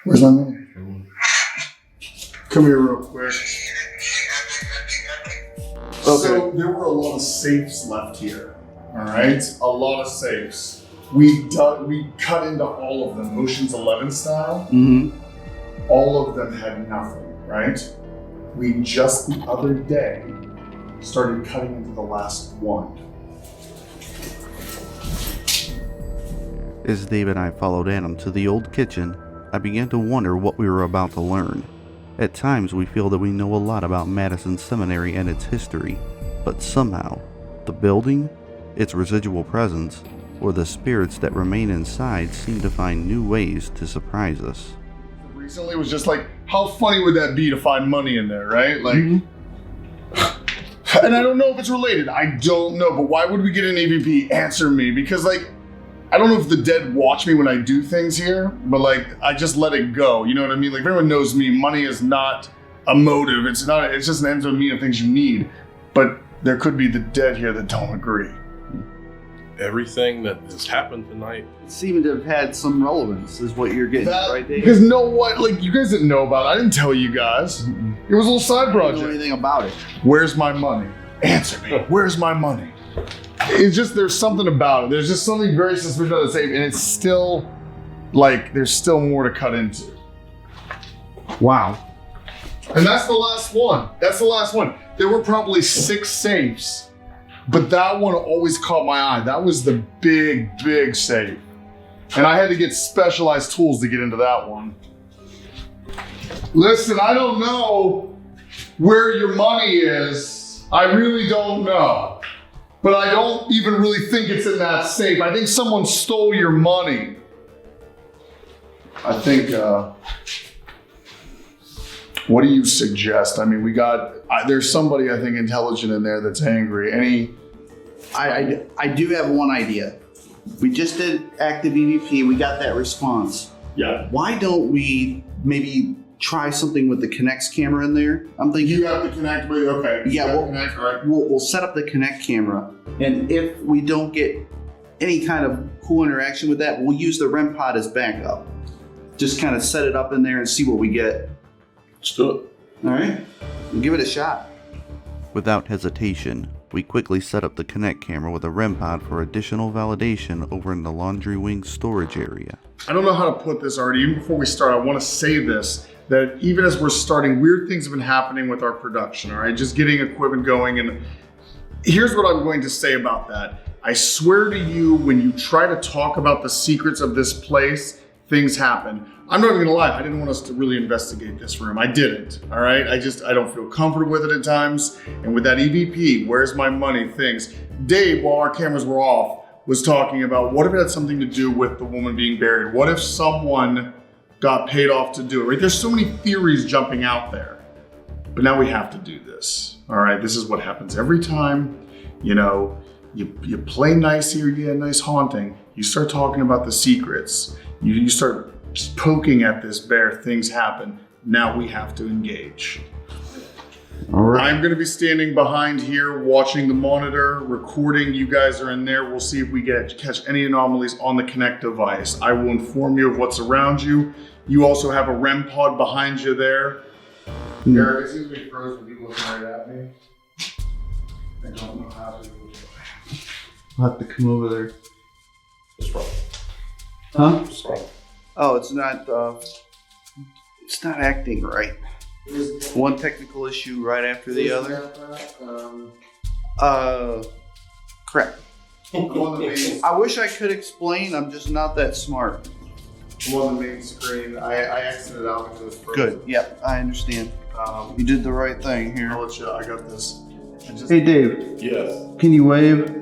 Where's my man? Come here real quick. Okay. So there were a lot of safes left here. All right, a lot of safes. We cut into all of them, Ocean's 11 style. Mm-hmm. All of them had nothing, right? We just the other day started cutting into the last one. As Dave and I followed Adam to the old kitchen, I began to wonder what we were about to learn. At times we feel that we know a lot about Madison Seminary and its history, but somehow, the building, its residual presence, or the spirits that remain inside seem to find new ways to surprise us. Recently it was just like, how funny would that be to find money in there, right? Like, and I don't know if it's related, I don't know, but why would we get an EVP? Answer me, because like, I don't know if the dead watch me when I do things here, but like, I just let it go, you know what I mean? Like, if everyone knows me, money is not a motive, it's just an end to mean of things you need, but there could be the dead here that don't agree. Everything that has happened tonight seemed to have had some relevance, is what you're getting right there. Because know what? Like, you guys didn't know about it. I didn't tell you guys. It was a little side project. I didn't know anything about it. Where's my money? Answer me. Where's my money? It's just, there's something about it. There's just something very suspicious about the safe, and it's still, like, there's still more to cut into. Wow. And that's the last one. That's the last one. There were probably 6 safes. But that one always caught my eye. That was the big, big safe. And I had to get specialized tools to get into that one. Listen, I don't know where your money is. I really don't know. But I don't even really think it's in that safe. I think someone stole your money. I think, what do you suggest? I mean, there's somebody, I think, intelligent in there that's angry. I do have one idea. We just did active EVP. We got that response. Yeah. Why don't we maybe try something with the Kinect camera in there? I'm thinking. You have the Kinect with, okay. Yeah, we'll set up the Kinect camera. And if we don't get any kind of cool interaction with that, we'll use the REM pod as backup. Just kind of set it up in there and see what we get. Let's do it. All right, we'll give it a shot. Without hesitation, we quickly set up the Kinect camera with a REM pod for additional validation over in the laundry wing storage area. I don't know how to put this already. Even before we start, I want to say this, that even as we're starting, weird things have been happening with our production, all right? Just getting equipment going. And here's what I'm going to say about that. I swear to you, when you try to talk about the secrets of this place, things happen. I'm not even gonna lie, I didn't want us to really investigate this room. I didn't, all right? I don't feel comfortable with it at times. And with that EVP, where's my money things, Dave, while our cameras were off, was talking about what if it had something to do with the woman being buried? What if someone got paid off to do it, right? There's so many theories jumping out there. But now we have to do this, all right? This is what happens every time, you know, you play nice here, you get a nice haunting, you start talking about the secrets, you start just poking at this bear, things happen. Now we have to engage. All right. I'm gonna be standing behind here, watching the monitor, recording. You guys are in there. We'll see if we catch any anomalies on the Kinect device. I will inform you of what's around you. You also have a REM pod behind you there. Eric, it seems to be frozen. People looking right at me. I don't know how to. I'll have to come over there. What's wrong? Huh? What's wrong? Oh, it's not acting right. One technical issue right after the other. Crap. I wish I could explain, I'm just not that smart. I'm on the main screen. I exited out because it's frozen. Good. Yep, I understand. You did the right thing here. I'll let you. I got this. Hey, Dave. Yes. Can you wave?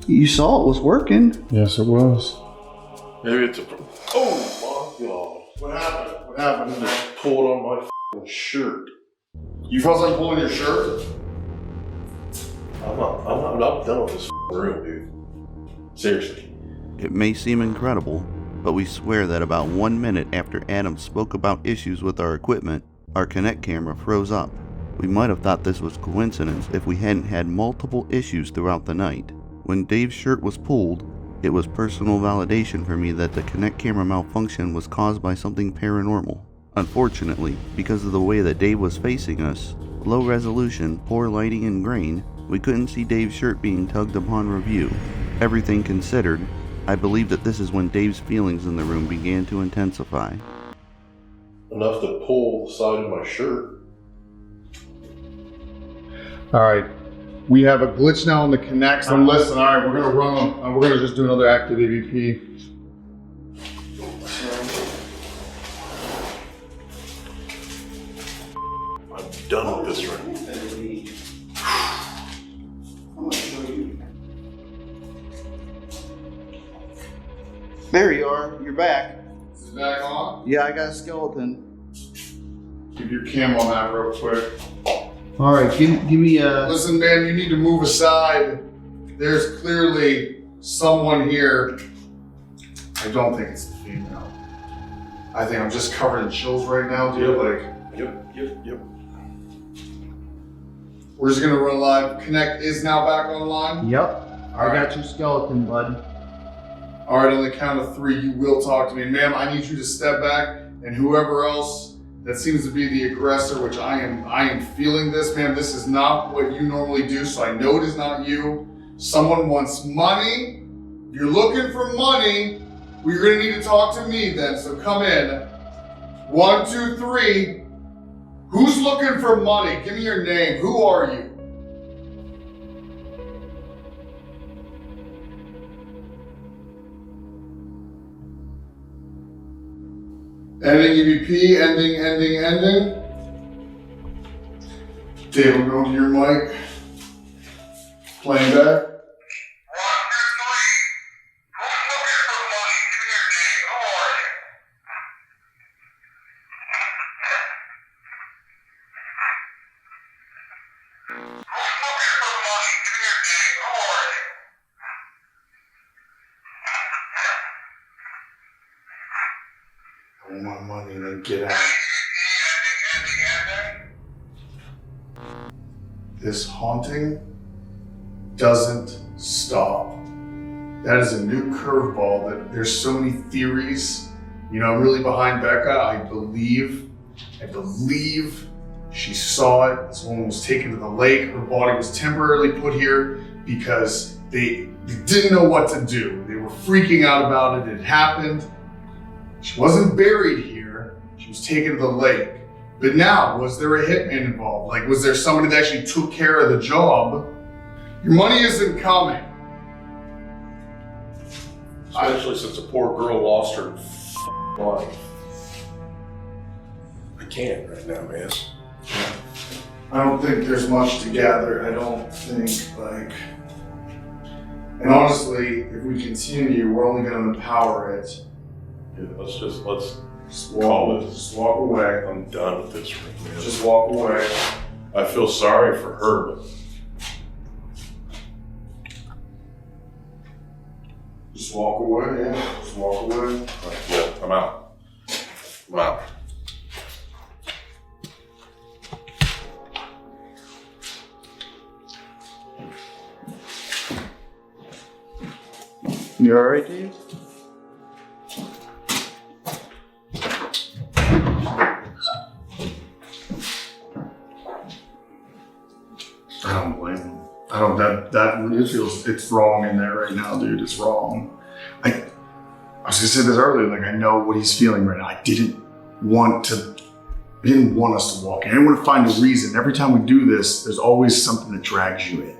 You saw it was working. Yes, it was. Maybe it's a. Oh my god! What happened? What happened? I just pulled on my f***ing shirt. You felt like pulling your shirt? I'm not done with this f***ing room, dude. Seriously. It may seem incredible, but we swear that about 1 minute after Adam spoke about issues with our equipment, our Kinect camera froze up. We might have thought this was coincidence if we hadn't had multiple issues throughout the night. When Dave's shirt was pulled, it was personal validation for me that the Kinect camera malfunction was caused by something paranormal. Unfortunately, because of the way that Dave was facing us, low resolution, poor lighting and grain, we couldn't see Dave's shirt being tugged upon review. Everything considered, I believe that this is when Dave's feelings in the room began to intensify. Enough to pull the side of my shirt. All right. We have a glitch now on the Kinect. So listen, all right, we're gonna run. We're gonna just do another active EVP. I'm done with this room. There you are. You're back. Is it back on? Yeah, I got a skeleton. Give your cam on that real quick. All right, give me a... Listen, man, you need to move aside. There's clearly someone here. I don't think it's the female. I think I'm just covered in chills right now, dude. Yep. We're just gonna run live. Kinect is now back online. Yep. I got your skeleton, bud. All right, on the count of 3, you will talk to me. Ma'am, I need you to step back, and whoever else that seems to be the aggressor, which I am feeling this, ma'am. This is not what you normally do, so I know it is not you. Someone wants money. You're looking for money. We're gonna need to talk to me then, so come in. 1, 2, 3. Who's looking for money? Give me your name. Who are you? Ending EVP, ending. Dave, I'm going to your mic. Playing back. I want my money and then get out. This haunting doesn't stop. That is a new curveball. That there's so many theories. You know, I'm really behind Becca. I believe she saw it. This woman was taken to the lake. Her body was temporarily put here because they didn't know what to do. They were freaking out about it. It happened. She wasn't buried here. She was taken to the lake. But now, was there a hitman involved? Like, was there somebody that actually took care of the job? Your money isn't coming. Especially since a poor girl lost her life. I can't right now, man. I don't think there's much to gather. I don't think, and honestly, if we continue, we're only going to empower it. Yeah, let's call it. Just walk away. I'm done with this room, man. Just walk away. I feel sorry for her, but just walk away, yeah. Just walk away. Yeah, I'm out. I'm out. You alright, Dave? I don't blame him. I don't, it feels, it's wrong in there right now, dude. It's wrong. I was gonna say this earlier, like, I know what he's feeling right now. I didn't want us to walk in. I didn't want to find a reason. Every time we do this, there's always something that drags you in,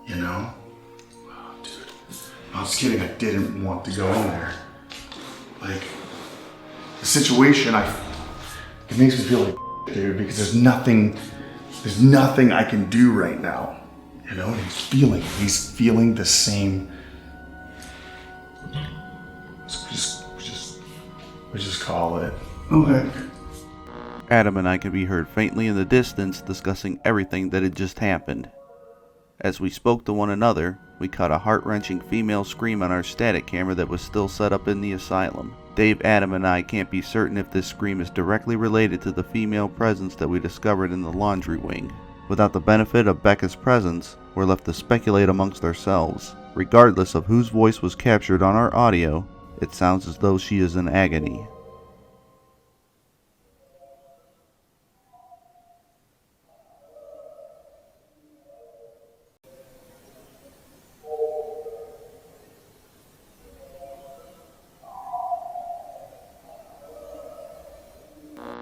you know? Oh, dude. I was kidding, I didn't want to go in there. Like, the situation, it makes me feel like dude, because there's nothing I can do right now. You know, and he's feeling the same. We just call it. Okay. Adam and I could be heard faintly in the distance discussing everything that had just happened. As we spoke to one another, we caught a heart-wrenching female scream on our static camera that was still set up in the asylum. Dave, Adam, and I can't be certain if this scream is directly related to the female presence that we discovered in the laundry wing. Without the benefit of Becca's presence, we're left to speculate amongst ourselves. Regardless of whose voice was captured on our audio, it sounds as though she is in agony.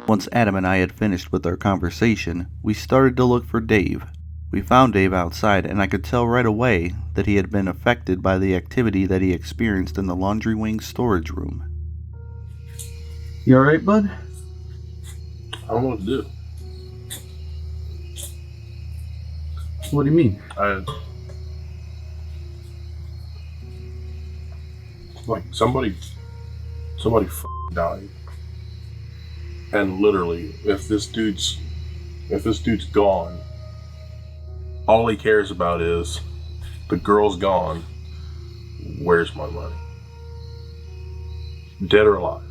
Once Adam and I had finished with our conversation, we started to look for Dave. We found Dave outside, and I could tell right away that he had been affected by the activity that he experienced in the laundry wing storage room. You alright, bud? I don't know what to do. What do you mean? Like somebody died. And literally, if this dude's gone, all he cares about is the girl's gone. Where's my money? Dead or alive?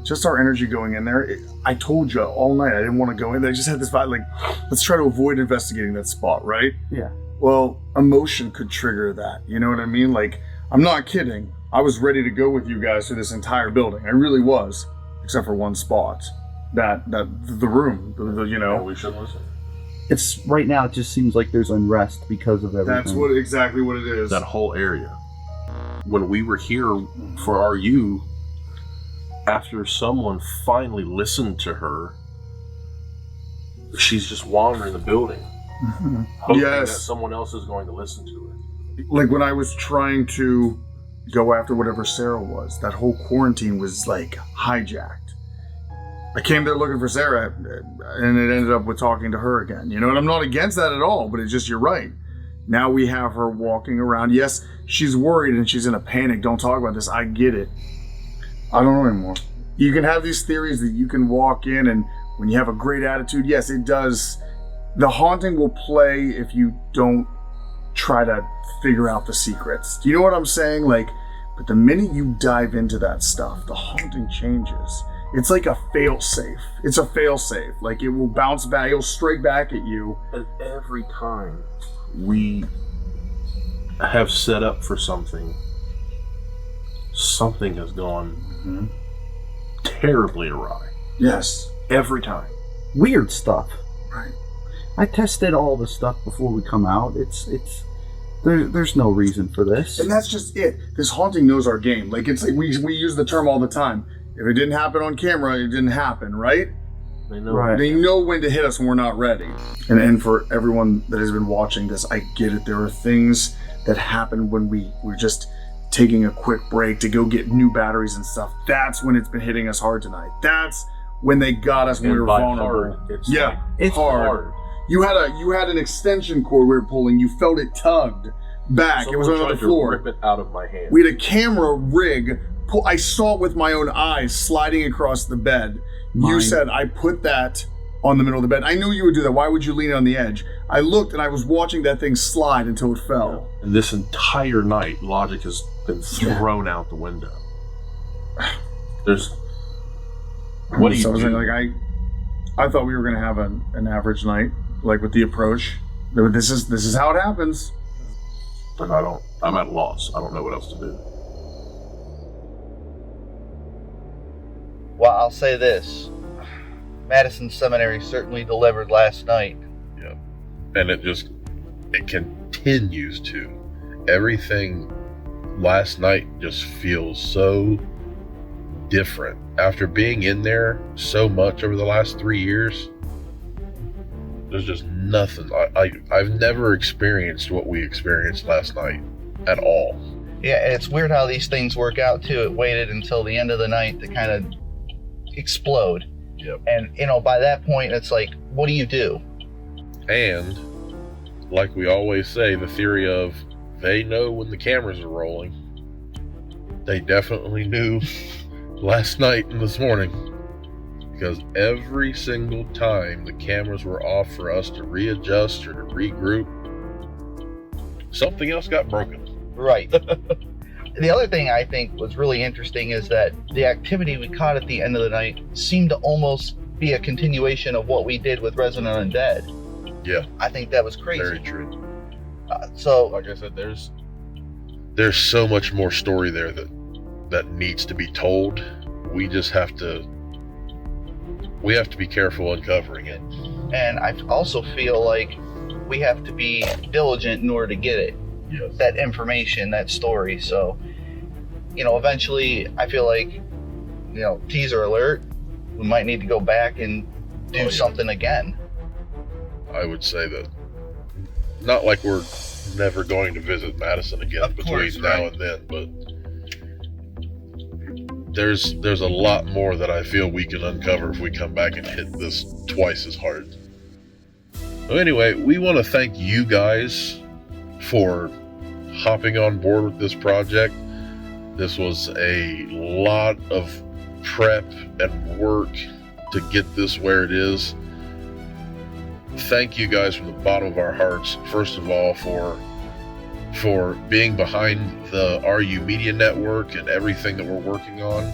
Just our energy going in there. I told you all night I didn't want to go in there. I just had this vibe like, let's try to avoid investigating that spot, right? Yeah. Well, emotion could trigger that. You know what I mean? Like, I'm not kidding. I was ready to go with you guys through this entire building. I really was. Except for one spot, the room, you know. Yeah, we should listen. It's right now. It just seems like there's unrest because of everything. That's exactly what it is. That whole area. When we were here for our after someone finally listened to her, she's just wandering the building, hoping that someone else is going to listen to her. Like when I was trying to go after whatever Sarah was, that whole quarantine was like hijacked. I came there looking for Sarah, and it ended up with talking to her again. You know, and I'm not against that at all, but it's just, you're right. Now we have her walking around. Yes, she's worried and she's in a panic. Don't talk about this. I get it. I don't know anymore. You can have these theories that you can walk in, and when you have a great attitude, yes, it does. The haunting will play if you don't try to figure out the secrets. Do you know what I'm saying? Like, but the minute you dive into that stuff, the haunting changes. It's like a fail-safe. It's a fail-safe. Like, it will bounce back. It'll straight back at you. And every time we have set up for something has gone terribly awry. Yes. Every time. Weird stuff. Right. I tested all the stuff before we come out. There's no reason for this. And that's just it. This haunting knows our game. Like, it's like we use the term all the time. If it didn't happen on camera, it didn't happen, right? They know. Right. They know when to hit us when we're not ready. And for everyone that has been watching this, I get it. There are things that happen when we're just taking a quick break to go get new batteries and stuff. That's when it's been hitting us hard tonight. That's when they got us when we were vulnerable. Hard, it's hard. You had an extension cord we were pulling. You felt it tugged back. Someone it was on the floor. Rip it out of my hand. We had a camera rig. I saw it with my own eyes sliding across the bed. You said I put that on the middle of the bed. I knew you would do that. Why would you lean on the edge? I looked and I was watching that thing slide until it fell. And this entire night, logic has been thrown out the window. There's. What do you do? Like I thought we were gonna have an average night, like with the approach. This is how it happens. But I'm at a loss. I don't know what else to do. Well, I'll say this. Madison Seminary certainly delivered last night. Yeah. And it continues to. Everything last night just feels so different. After being in there so much over the last 3 years, there's just nothing. I've never experienced what we experienced last night at all. Yeah, it's weird how these things work out too. It waited until the end of the night to kind of explode. Yep. And, you know, by that point, it's like, what do you do? And, like we always say, the theory of they know when the cameras are rolling. They definitely knew last night and this morning. Because every single time the cameras were off for us to readjust or to regroup, something else got broken. Right. The other thing I think was really interesting is that the activity we caught at the end of the night seemed to almost be a continuation of what we did with Resident Undead. Yeah. I think that was crazy. Very true. So, like I said, there's so much more story there that needs to be told. We just have to be careful uncovering it. And I also feel like we have to be diligent in order to get it. Yes. That information, that story. So, you know, eventually I feel like, you know, teaser alert, we might need to go back and do something again. I would say that, not like we're never going to visit Madison again between now and then, but there's a lot more that I feel we can uncover if we come back and hit this twice as hard. So anyway, we want to thank you guys for hopping on board with this project. This was a lot of prep and work to get this where it is. Thank you guys from the bottom of our hearts, first of all, for being behind the RU Media Network and everything that we're working on.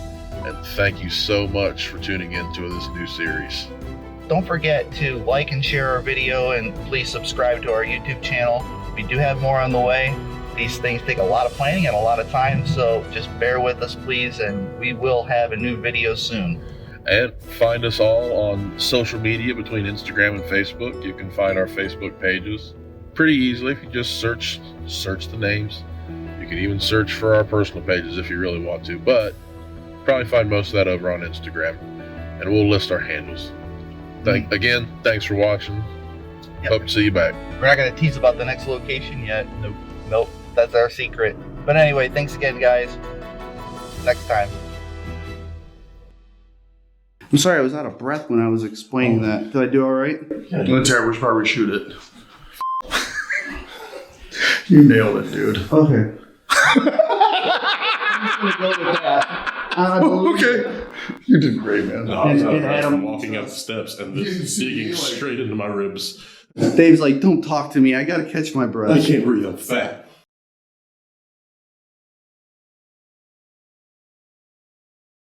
And thank you so much for tuning into this new series. Don't forget to like and share our video, and please subscribe to our YouTube channel. We do have more on the way. These things take a lot of planning and a lot of time, so just bear with us, please, and we will have a new video soon. And find us all on social media between Instagram and Facebook. You can find our Facebook pages pretty easily if you just search the names. You can even search for our personal pages if you really want to, but probably find most of that over on Instagram, and we'll list our handles. Again, thanks for watching. Yep. Hope to see you back. We're not going to tease about the next location yet. Nope. That's our secret. But anyway, thanks again, guys. Next time. I'm sorry, I was out of breath when I was explaining that. Did I do all right? Let's hear which part we shoot it. You nailed it, dude. Okay. I'm just going to go with that. Okay. You did great, man. No, I was out of breath from walking up the steps and this digging straight into my ribs. Dave's like, don't talk to me. I got to catch my breath. I can't breathe. I'm fat.